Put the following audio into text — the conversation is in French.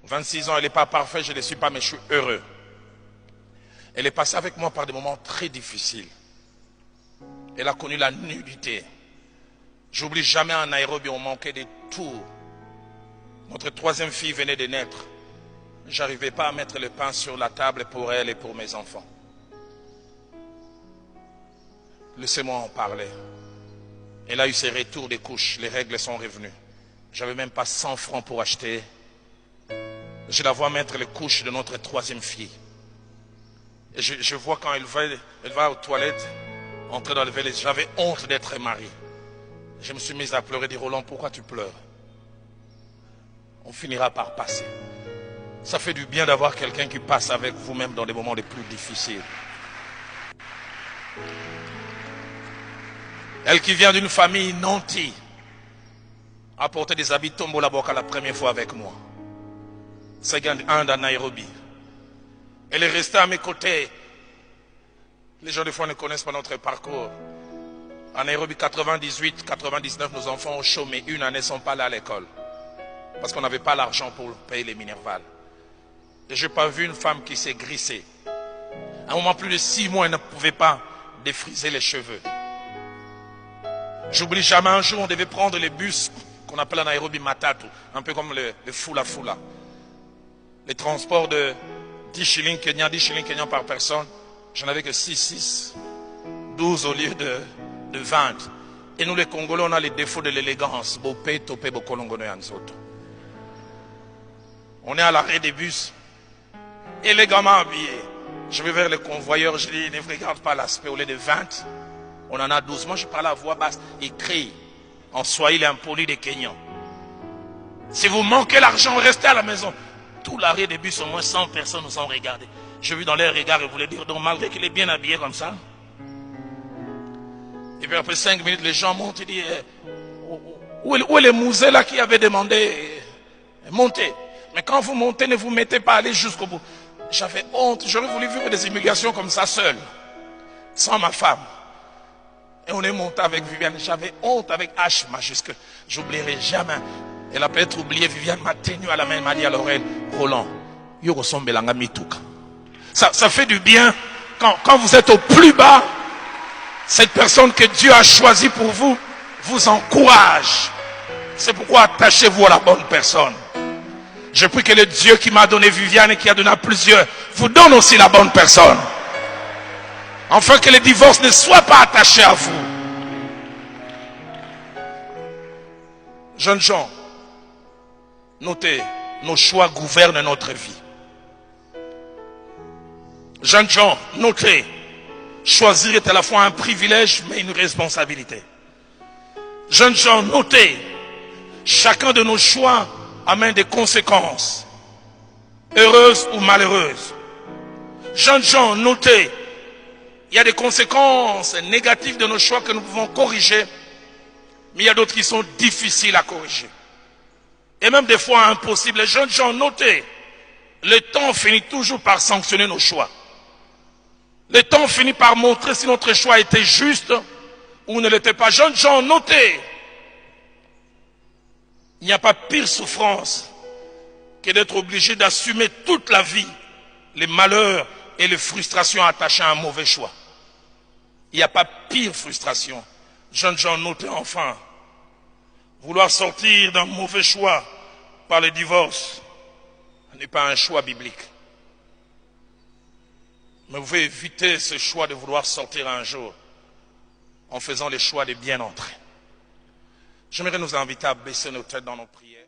26 ans, elle n'est pas parfaite, je ne le suis pas, mais je suis heureux. Elle est passée avec moi par des moments très difficiles. Elle a connu la nudité. J'oublie jamais en Nairobi, on manquait de tout. Notre troisième fille venait de naître. Je n'arrivais pas à mettre le pain sur la table pour elle et pour mes enfants. Laissez-moi en parler. Elle a eu ses retours des couches, les règles sont revenues. J'avais même pas 100 francs pour acheter. Je la vois mettre les couches de notre troisième fille. Et je vois quand elle va aux toilettes, entrer dans le WC. J'avais honte d'être marié. Je me suis mis à pleurer, dit Roland, pourquoi tu pleures? On finira par passer. Ça fait du bien d'avoir quelqu'un qui passe avec vous-même dans les moments les plus difficiles. Elle qui vient d'une famille nantie a porté des habits Tombola Boka la première fois avec moi. C'est un à Nairobi. Elle est restée à mes côtés. Les gens des fois ne connaissent pas notre parcours. À Nairobi, 98, 99, nos enfants ont chômé. Une année, ne sont pas allés à l'école. Parce qu'on n'avait pas l'argent pour payer les minervales. Et je n'ai pas vu une femme qui s'est grissée. À un moment, plus de 6 mois, elle ne pouvait pas défriser les cheveux. J'oublie jamais un jour, on devait prendre les bus qu'on appelle à Nairobi Matatu, un peu comme le Fula Fula. Les transports de 10 shillings Kenyans par personne, j'en avais que 6, 12 au lieu de 20. Et nous les Congolais, on a les défauts de l'élégance. On est à l'arrêt des bus, élégamment habillés. Je vais vers le convoyeur, je dis, ne regarde pas l'aspect, au lieu de 20, on en a 12. Moi, je parle à voix basse et crie en Swahili impoli des Kenyans. Si vous manquez l'argent, restez à la maison. Tout l'arrêt des bus, au moins 100 personnes nous ont regardé. Je vu dans leur regard et voulais dire, donc malgré qu'il est bien habillé comme ça. Et puis après 5 minutes, les gens montent et disent, où est le musée là qui avait demandé monter? Mais quand vous montez, ne vous mettez pas à aller jusqu'au bout. J'avais honte, j'aurais voulu vivre des immigrations comme ça seul, sans ma femme. Et on est monté avec Viviane, j'avais honte avec H majuscule. J'oublierai jamais. Elle a peut-être oublié, Viviane m'a tenu à la main, m'a dit à l'oreille, Roland, ça fait du bien quand vous êtes au plus bas. Cette personne que Dieu a choisie pour vous, vous encourage. C'est pourquoi attachez-vous à la bonne personne. Je prie que le Dieu qui m'a donné Viviane et qui a donné à plusieurs, vous donne aussi la bonne personne. Afin que le divorce ne soit pas attaché à vous. Jeunes gens, notez, nos choix gouvernent notre vie. Jeunes gens, notez, choisir est à la fois un privilège mais une responsabilité. Jeunes gens, notez, chacun de nos choix amène des conséquences, heureuses ou malheureuses. Jeunes gens, notez, il y a des conséquences négatives de nos choix que nous pouvons corriger, mais il y a d'autres qui sont difficiles à corriger. Et même des fois impossibles. Les jeunes gens, notez, le temps finit toujours par sanctionner nos choix. Le temps finit par montrer si notre choix était juste ou ne l'était pas. Jeunes gens, notez, il n'y a pas pire souffrance que d'être obligé d'assumer toute la vie les malheurs et les frustrations attachées à un mauvais choix. Il n'y a pas pire frustration. Jeunes gens, notez enfin, vouloir sortir d'un mauvais choix par le divorce n'est pas un choix biblique. Mais vous pouvez éviter ce choix de vouloir sortir un jour en faisant le choix de bien entrer. J'aimerais nous inviter à baisser nos têtes dans nos prières.